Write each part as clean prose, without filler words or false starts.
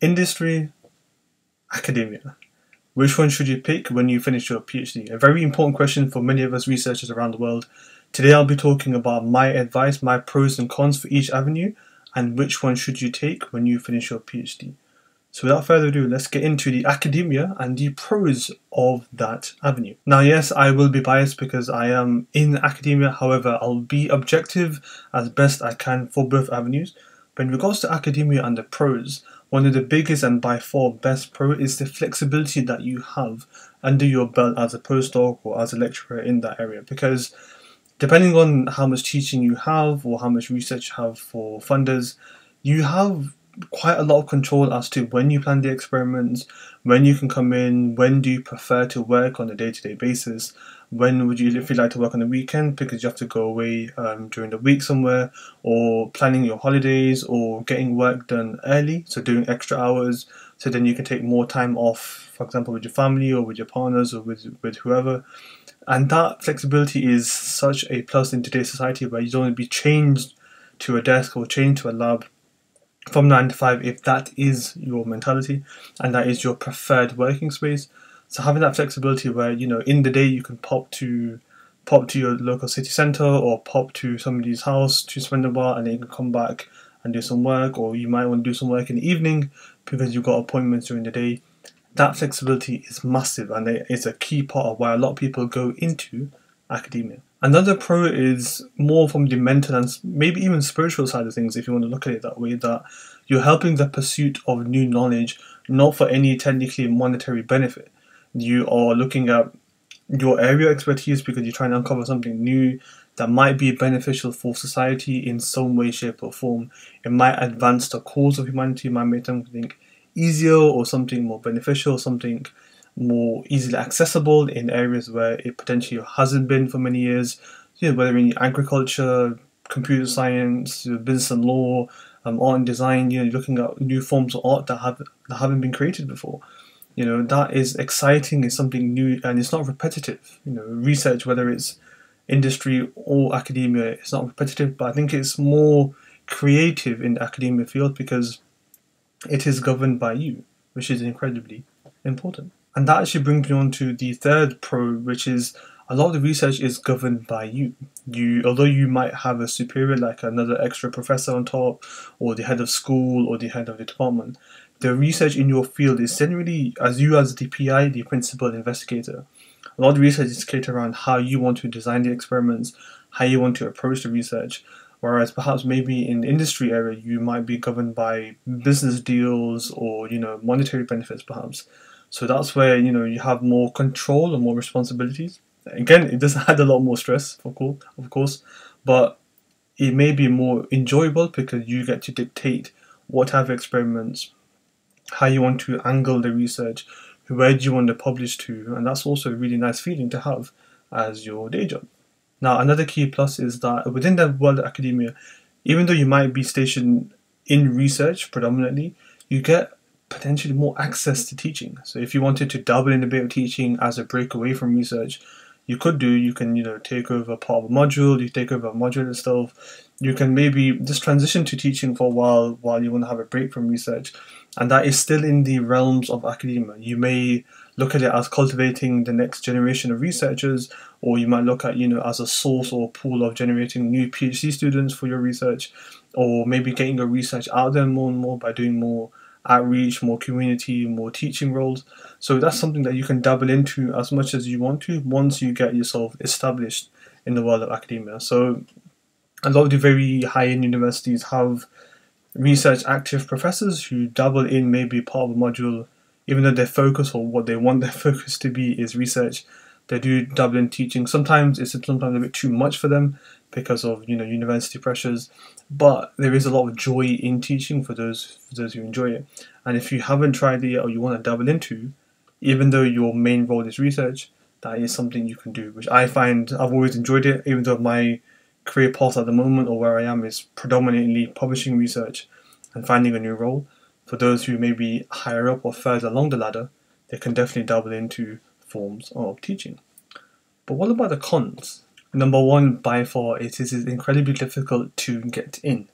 Industry, academia. Which one should you pick when you finish your PhD? A very important question for many of us researchers around the world. Today I'll be talking about my advice, my pros and cons for each avenue, and which one should you take when you finish your PhD. So without further ado, let's get into the academia and the pros of that avenue. Now yes, I will be biased because I am in academia, however I'll be objective as best I can for both avenues. But in regards to academia and the pros, one of the biggest and by far best pro is the flexibility that you have under your belt as a postdoc or as a lecturer in that area, because depending on how much teaching you have or how much research you have for funders, you have quite a lot of control as to when you plan the experiments, when you can come in, when do you prefer to work on a day-to-day basis, when would you feel like to work on the weekend because you have to go away during the week somewhere, or planning your holidays, or getting work done early, so doing extra hours so then you can take more time off, for example with your family or with your partners or with whoever. And that flexibility is such a plus in today's society, where you don't want to be chained to a desk or chained to a lab from 9 to 5 if that is your mentality and that is your preferred working space. So having that flexibility where, you know, in the day you can pop to your local city centre or pop to somebody's house to spend a while, and then you can come back and do some work, or you might want to do some work in the evening because you've got appointments during the day. That flexibility is massive, and it's a key part of why a lot of people go into academia. Another pro is more from the mental and maybe even spiritual side of things, if you want to look at it that way, that you're helping the pursuit of new knowledge, not for any technically monetary benefit. You are looking at your area of expertise because you're trying to uncover something new that might be beneficial for society in some way, shape or form. It might advance the cause of humanity, it might make something easier or something more beneficial, something more easily accessible in areas where it potentially hasn't been for many years, you know, whether in agriculture, computer science, business and law, art and design. You know, you're looking at new forms of art that haven't been created before. You know, that is exciting, it's something new, and it's not repetitive. You know, research, whether it's industry or academia, it's not repetitive, but I think it's more creative in the academia field because it is governed by you, which is incredibly important. And that actually brings me on to the third pro, which is a lot of the research is governed by you. Although you might have a superior, like another extra professor on top, or the head of school, or the head of the department, the research in your field is generally, as you as the PI, the principal investigator. A lot of research is catered around how you want to design the experiments, how you want to approach the research, whereas perhaps maybe in the industry area you might be governed by business deals or, you know, monetary benefits perhaps. So that's where, you know, you have more control and more responsibilities. Again, it does add a lot more stress, of course, but it may be more enjoyable because you get to dictate what type of experiments, how you want to angle the research, where do you want to publish to, and that's also a really nice feeling to have as your day job. Now, another key plus is that within the world of academia, even though you might be stationed in research predominantly, you get potentially more access to teaching. So if you wanted to dabble in a bit of teaching as a break away from research, you could do. You can, you know, take over part of a module, you take over a module itself. You can maybe just transition to teaching for a while you want to have a break from research, and that is still in the realms of academia. You may look at it as cultivating the next generation of researchers, or you might look at, you know, as a source or pool of generating new PhD students for your research, or maybe getting your research out there more and more by doing more outreach, more community, more teaching roles. So that's something that you can dabble into as much as you want to once you get yourself established in the world of academia. So a lot of the very high-end universities have research active professors who dabble in maybe part of a module, even though their focus or what they want their focus to be is research. They do dabble in teaching. Sometimes it's a bit too much for them because of, you know, university pressures, but there is a lot of joy in teaching for those who enjoy it. And if you haven't tried it yet or you want to dabble into, even though your main role is research, that is something you can do, which I find I've always enjoyed it, even though my career path at the moment or where I am is predominantly publishing research and finding a new role. For those who may be higher up or further along the ladder, they can definitely dabble into forms of teaching. But what about the cons? Number one, by far, it is incredibly difficult to get in.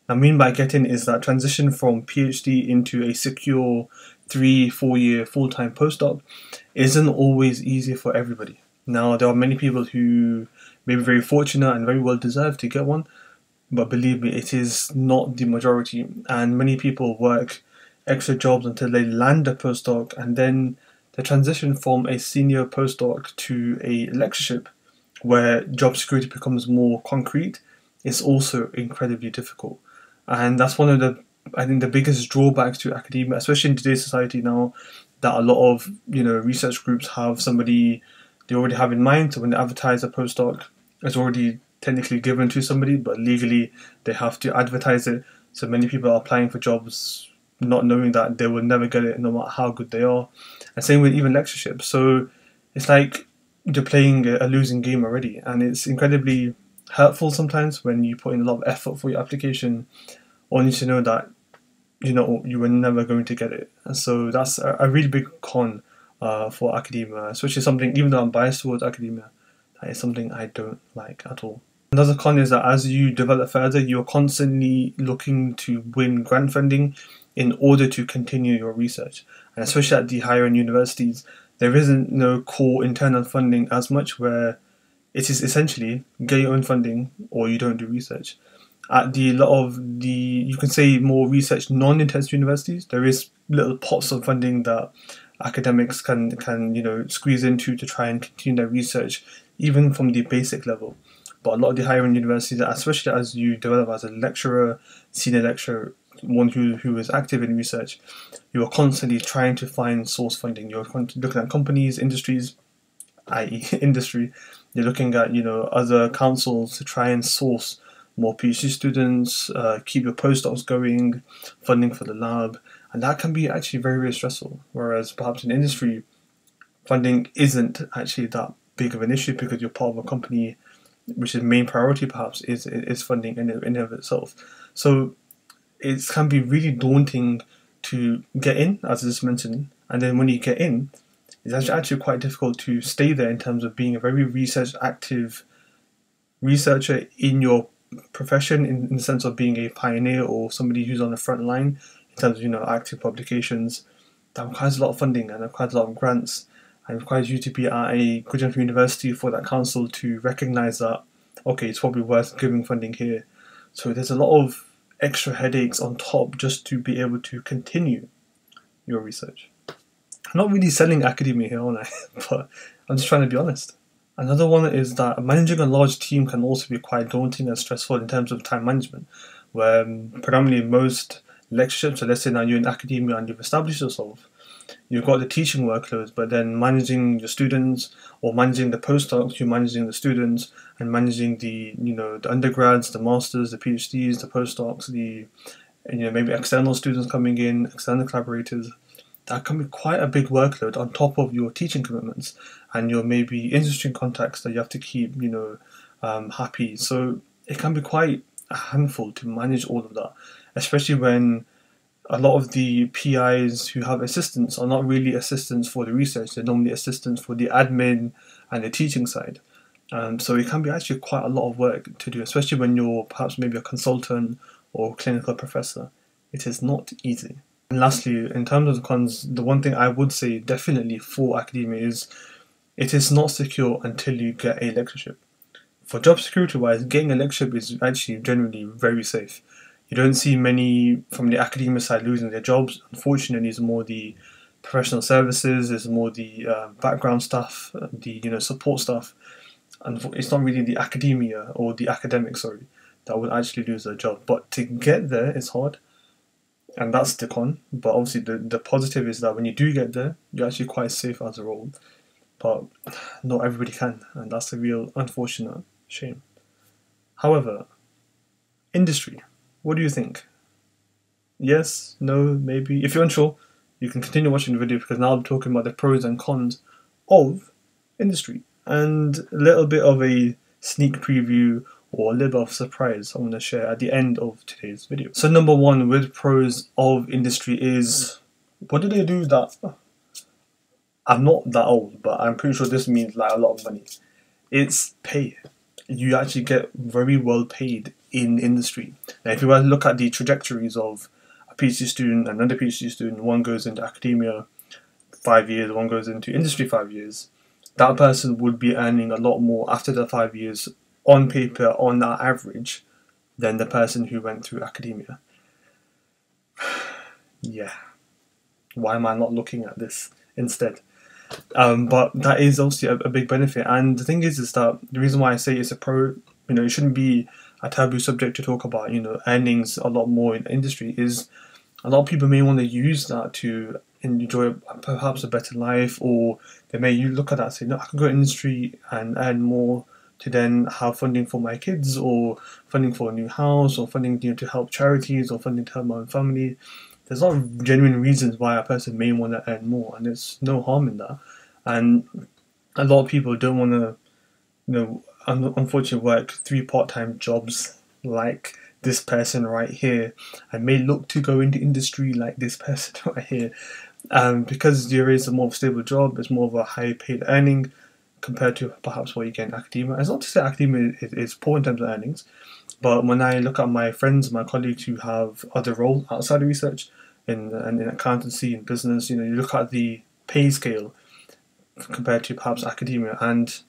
I mean by get in is that transition from PhD into a secure 3-4 year full-time postdoc isn't always easy for everybody. Now, there are many people who may be very fortunate and very well deserved to get one, but believe me, it is not the majority, and many people work extra jobs until they land a postdoc, and then the transition from a senior postdoc to a lectureship where job security becomes more concrete is also incredibly difficult. And that's one of the, I think, the biggest drawbacks to academia, especially in today's society now, that a lot of research groups have somebody they already have in mind. So when they advertise a postdoc, it's already technically given to somebody, but legally they have to advertise it. So many people are applying for jobs not knowing that they will never get it, no matter how good they are. And same with even lectureships. So it's like you're playing a losing game already, and it's incredibly hurtful sometimes when you put in a lot of effort for your application, only to know that you were never going to get it. And so that's a really big con for academia, especially something, even though I'm biased towards academia, that is something I don't like at all. Another con is that as you develop further, you're constantly looking to win grant funding in order to continue your research. And especially at the higher end universities, there isn't no core internal funding as much, where it is essentially get your own funding or you don't do research. At a lot of the, you can say, more research non-intensive universities, there is little pots of funding that academics can squeeze into to try and continue their research, even from the basic level. But a lot of the higher end universities, especially as you develop as a lecturer, senior lecturer, one who is active in research, you are constantly trying to find source funding. You're looking at companies, industries, i.e. industry. You're looking at other councils to try and source more PhD students, keep your postdocs going, funding for the lab, and that can be actually very, very stressful. Whereas perhaps in industry, funding isn't actually that big of an issue because you're part of a company which is main priority perhaps is funding in and of itself. So it can be really daunting to get in, as I just mentioned, and then when you get in, it's actually quite difficult to stay there in terms of being a very research active researcher in your profession, in the sense of being a pioneer or somebody who's on the front line in terms of active publications. That requires a lot of funding and requires a lot of grants, and requires you to be at a good enough university for that council to recognise that, okay, it's probably worth giving funding here. So there's a lot of extra headaches on top just to be able to continue your research. I'm not really selling academia here, aren't I? But I'm just trying to be honest. Another one is that managing a large team can also be quite daunting and stressful in terms of time management, where predominantly most lectureships, so let's say now you're in academia and you've established yourself, you've got the teaching workloads, but then managing your students or managing the postdocs, you're managing the students and managing the the undergrads, the masters, the PhDs, the postdocs, the maybe external students coming in, external collaborators. That can be quite a big workload on top of your teaching commitments and your maybe industry contacts that you have to keep happy. So it can be quite a handful to manage all of that, especially when a lot of the PIs who have assistants are not really assistants for the research, they're normally assistants for the admin and the teaching side. So it can be actually quite a lot of work to do, especially when you're perhaps maybe a consultant or clinical professor. It is not easy. And lastly, in terms of the cons, the one thing I would say definitely for academia is it is not secure until you get a lectureship. For job security wise, getting a lectureship is actually generally very safe. You don't see many from the academia side losing their jobs. Unfortunately, it's more the professional services, it's more the background staff, the support staff, and it's not really the academia or the academics, that will actually lose their job. But to get there is hard, and that's the con. But obviously, the positive is that when you do get there, you're actually quite safe as a role. But not everybody can, and that's a real unfortunate shame. However, industry. What do you think? Yes, no, maybe? If you're unsure, you can continue watching the video because now I'm talking about the pros and cons of industry and a little bit of a sneak preview or a little bit of surprise I'm going to share at the end of today's video. So number one with pros of industry is, what do they do that? I'm not that old, but I'm pretty sure this means like a lot of money. It's pay. You actually get very well paid in industry. Now, if you were to look at the trajectories of a PhD student and another PhD student, one goes into academia 5 years, one goes into industry 5 years, that person would be earning a lot more after the 5 years on paper, on that average, than the person who went through academia. Yeah. Why am I not looking at this instead? But that is obviously a big benefit. And the thing is that the reason why I say it's a pro, it shouldn't be a taboo subject to talk about, earnings a lot more in industry, is a lot of people may want to use that to enjoy perhaps a better life, or they may look at that and say, no, I can go to industry and earn more to then have funding for my kids, or funding for a new house, or funding to help charities, or funding to help my own family. There's a lot of genuine reasons why a person may want to earn more, and there's no harm in that. And a lot of people don't want to, unfortunately work 3 part-time jobs like this person right here, and may look to go into industry like this person right here, because there is a more stable job, it's more of a high paid earning compared to perhaps what you get in academia. It's not to say academia is poor in terms of earnings, but when I look at my friends, my colleagues who have other roles outside of research, in accountancy, in business, you look at the pay scale compared to perhaps academia, and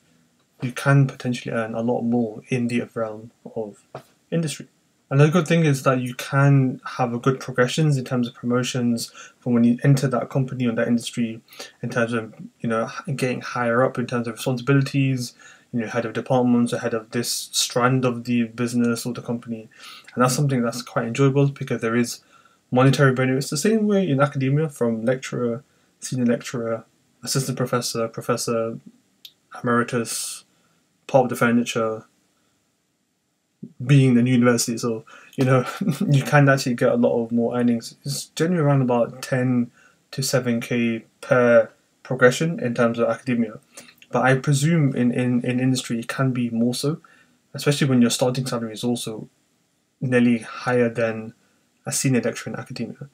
you can potentially earn a lot more in the realm of industry. Another good thing is that you can have a good progressions in terms of promotions from when you enter that company or that industry, in terms of getting higher up in terms of responsibilities, head of departments or head of this strand of the business or the company. And that's something that's quite enjoyable because there is monetary benefits the same way in academia, from lecturer, senior lecturer, assistant professor, professor emeritus, part of the furniture, being in the university. So you can actually get a lot of more earnings. It's generally around about 10 to 7k per progression in terms of academia, but I presume in industry it can be more so, especially when your starting salary is also nearly higher than a senior lecturer in academia.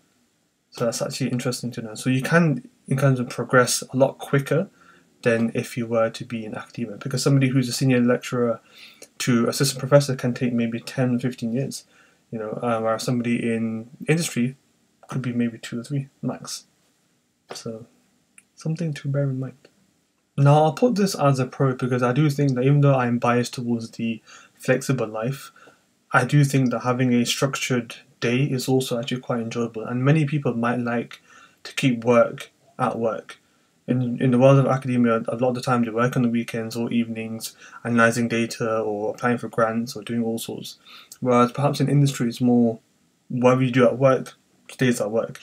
So that's actually interesting to know. So you can, in terms of progress, a lot quicker than if you were to be in academia, because somebody who's a senior lecturer to assistant professor can take maybe 10, 15 years, whereas somebody in industry could be maybe 2 or 3 max. So something to bear in mind. Now, I'll put this as a pro because I do think that even though I'm biased towards the flexible life, I do think that having a structured day is also actually quite enjoyable, and many people might like to keep work at work. In the world of academia, a lot of the time they work on the weekends or evenings, analysing data or applying for grants or doing all sorts. Whereas perhaps in industry it's more, whatever you do at work stays at work.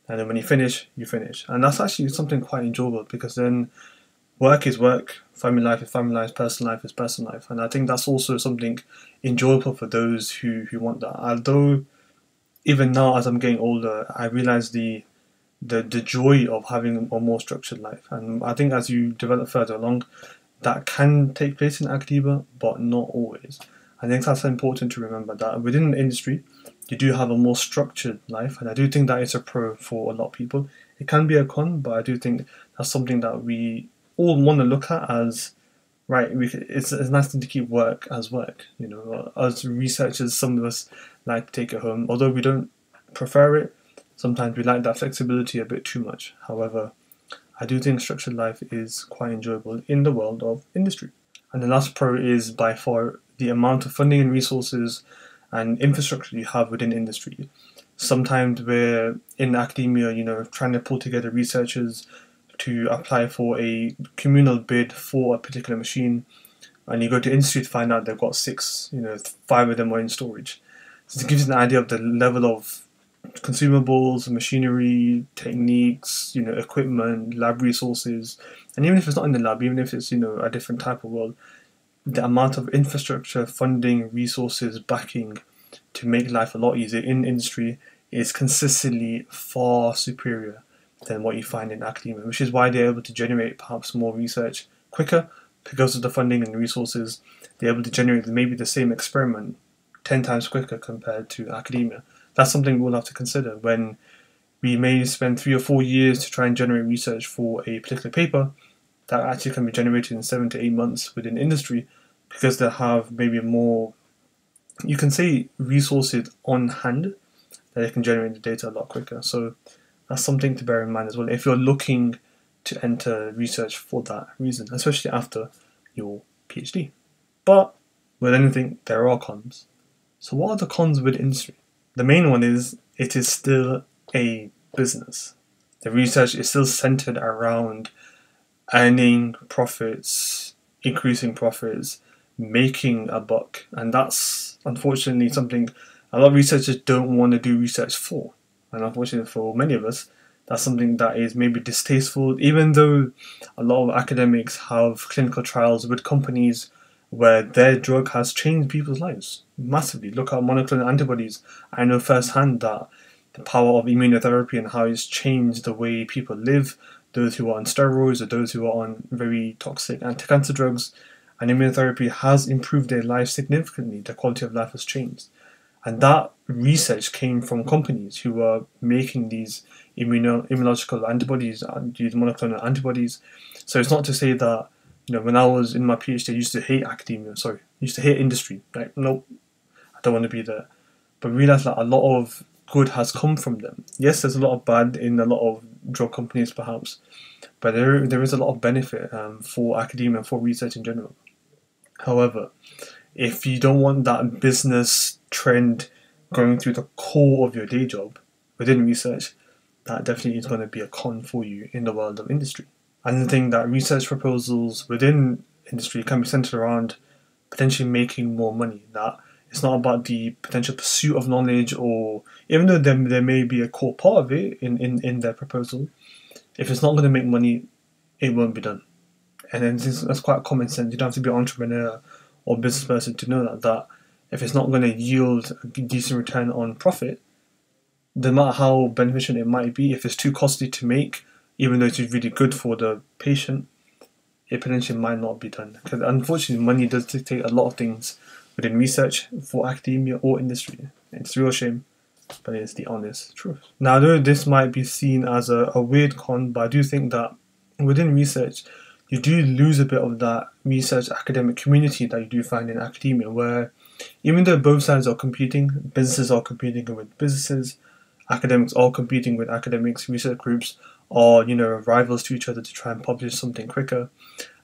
And then when you finish, you finish. And that's actually something quite enjoyable, because then work is work, family life is family life, personal life is personal life. And I think that's also something enjoyable for those who want that. Although even now as I'm getting older, I realise the joy of having a more structured life. And I think as you develop further along, that can take place in academia, but not always. I think that's important to remember, that within the industry, you do have a more structured life, and I do think that is a pro for a lot of people. It can be a con, but I do think that's something that we all want to look at as, right, it's a nice thing to keep work as work. As researchers, some of us like to take it home, although we don't prefer it. Sometimes we like that flexibility a bit too much. However, I do think structured life is quite enjoyable in the world of industry. And the last pro is by far the amount of funding and resources and infrastructure you have within industry. Sometimes we're in academia, trying to pull together researchers to apply for a communal bid for a particular machine, and you go to industry to find out they've got 6, 5 of them are in storage. So it gives you an idea of the level of consumables, machinery, techniques, equipment, lab resources, and even if it's not in the lab, even if it's a different type of world, the amount of infrastructure, funding, resources, backing to make life a lot easier in industry is consistently far superior than what you find in academia, which is why they're able to generate perhaps more research quicker because of the funding and resources. They're able to generate maybe the same experiment 10 times quicker compared to academia. That's something we'll have to consider when we may spend 3 or 4 years to try and generate research for a particular paper that actually can be generated in 7 to 8 months within industry, because they have maybe more you can say resources on hand that they can generate the data a lot quicker. So that's something to bear in mind as well if you're looking to enter research for that reason, especially after your PhD. But with anything, there are cons. So what are the cons with industry? The main one is it is still a business. The research is still centered around earning profits, increasing profits, making a buck. And that's unfortunately something a lot of researchers don't want to do research for. And unfortunately for many of us, that's something that is maybe distasteful, even though a lot of academics have clinical trials with companies where their drug has changed people's lives massively. Look at monoclonal antibodies. I know firsthand that the power of immunotherapy and how it's changed the way people live, those who are on steroids or those who are on very toxic anti-cancer drugs, and immunotherapy has improved their lives significantly. Their quality of life has changed. And that research came from companies who were making these immunological antibodies, these monoclonal antibodies. So it's not to say that, when I was in my PhD, I used to hate academia, I used to hate industry. Like, nope, I don't want to be there. But realize that a lot of good has come from them. Yes, there's a lot of bad in a lot of drug companies perhaps, but there is a lot of benefit for academia, for research in general. However, if you don't want that business trend going through the core of your day job within research, that definitely is going to be a con for you in the world of industry. And the thing that research proposals within industry can be centered around potentially making more money. That it's not about the potential pursuit of knowledge, or even though there may be a core part of it in their proposal, if it's not going to make money, it won't be done. And then that's quite common sense. You don't have to be an entrepreneur or business person to know that if it's not going to yield a decent return on profit, no matter how beneficial it might be, if it's too costly to make, even though it's really good for the patient, it potentially might not be done. Because unfortunately, money does dictate a lot of things within research for academia or industry. It's a real shame, but it's the honest truth. Now, though this might be seen as a weird con, but I do think that within research, you do lose a bit of that research academic community that you do find in academia, where even though both sides are competing, businesses are competing with businesses, academics are competing with academics, research groups are, rivals to each other to try and publish something quicker.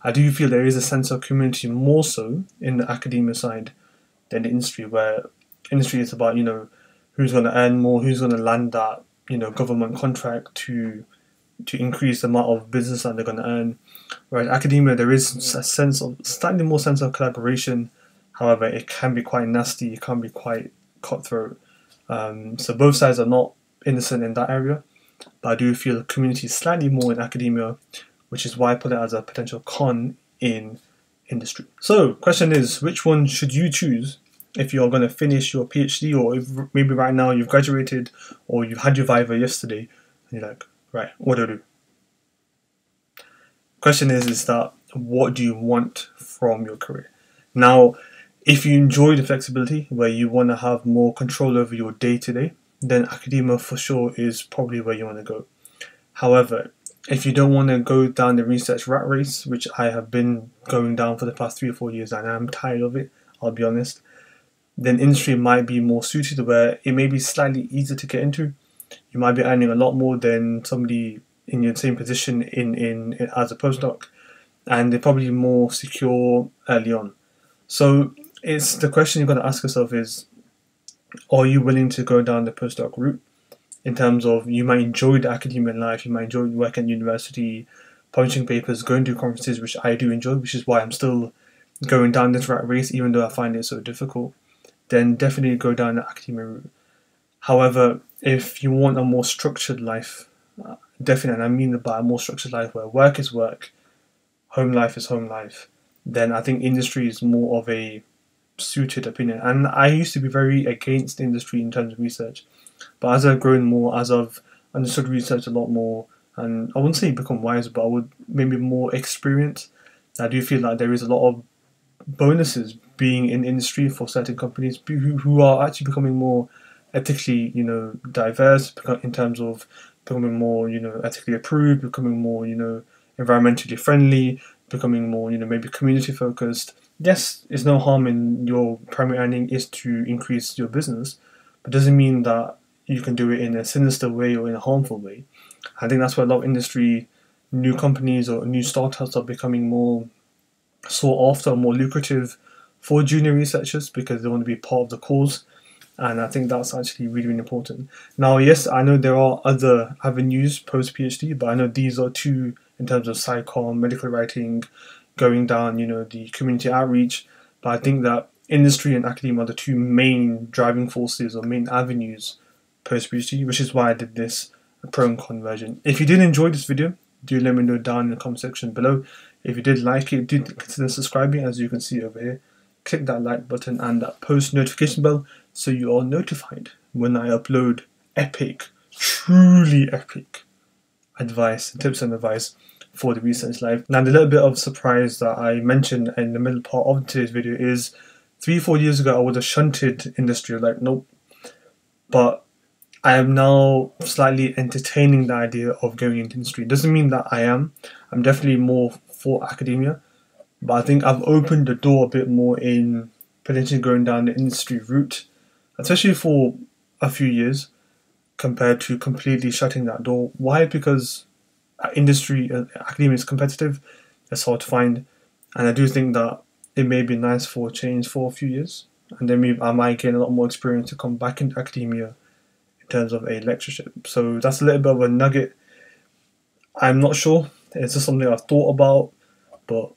I do feel there is a sense of community more so in the academia side than the industry, where industry is about, who's going to earn more, who's going to land that, government contract to increase the amount of business that they're going to earn. Whereas academia, there is a slightly more sense of collaboration. However, it can be quite nasty, it can be quite cutthroat. So both sides are not innocent in that area, but I do feel the community is slightly more in academia, which is why I put it as a potential con in industry. So, question is, which one should you choose if you're going to finish your PhD, or if maybe right now you've graduated or you've had your Viva yesterday and you're like, right, what do I do? Question is that what do you want from your career? Now, if you enjoy the flexibility where you want to have more control over your day-to-day, then academia for sure is probably where you want to go. However, if you don't want to go down the research rat race, which I have been going down for the past 3 or 4 years and I'm tired of it, I'll be honest, then industry might be more suited, where it may be slightly easier to get into. You might be earning a lot more than somebody in your same position in as a postdoc, and they're probably more secure early on. So it's the question you've got to ask yourself is, are you willing to go down the postdoc route? In terms of, you might enjoy the academic life, you might enjoy working at university, publishing papers, going to conferences, which I do enjoy, which is why I'm still going down this rat race, even though I find it so difficult. Then definitely go down the academia route. However, if you want a more structured life, definitely, and I mean by a more structured life where work is work, home life is home life, then I think industry is more of a suited opinion. And I used to be very against industry in terms of research, but as I've grown more, as I've understood research a lot more, and I wouldn't say become wiser, but I would maybe more experienced, I do feel like there is a lot of bonuses being in industry for certain companies who are actually becoming more ethically, diverse in terms of becoming more, ethically approved, becoming more, environmentally friendly, becoming more, maybe community focused. Yes, it's no harm in your primary earning is to increase your business, but doesn't mean that you can do it in a sinister way or in a harmful way. I think that's where a lot of industry, new companies or new startups are becoming more sought after, more lucrative for junior researchers because they want to be part of the cause. And I think that's actually really, really important. Now, yes, I know there are other avenues post PhD, but I know these are two in terms of psychom, medical writing, going down, the community outreach. But I think that industry and academia are the two main driving forces or main avenues post PhD, which is why I did this pro and con version. If you did enjoy this video, do let me know down in the comment section below. If you did like it, do consider subscribing, as you can see over here. Click that like button and that post notification bell so you are notified when I upload epic, truly epic advice, tips and advice for the research life. Now, the little bit of surprise that I mentioned in the middle part of today's video is 3-4 years ago I would have shunted industry, like nope. But I am now slightly entertaining the idea of going into industry. It doesn't mean that I am. I'm definitely more for academia. But I think I've opened the door a bit more in potentially going down the industry route, especially for a few years, compared to completely shutting that door. Why? Because industry, academia is competitive, it's hard to find, and I do think that it may be nice for a change for a few years, and then maybe I might gain a lot more experience to come back into academia in terms of a lectureship. So that's a little bit of a nugget. I'm not sure, it's just something I've thought about, but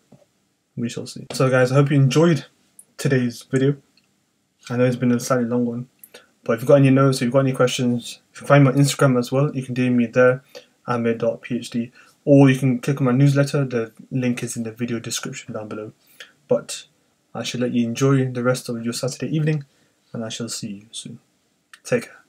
we shall see. So guys, I hope you enjoyed today's video. I know it's been a slightly long one, but if you've got any notes, if you've got any questions, you can find me on Instagram as well. You can DM me there, Aamir.phd, or you can click on my newsletter. The link is in the video description down below. But I shall let you enjoy the rest of your Saturday evening, and I shall see you soon. Take care.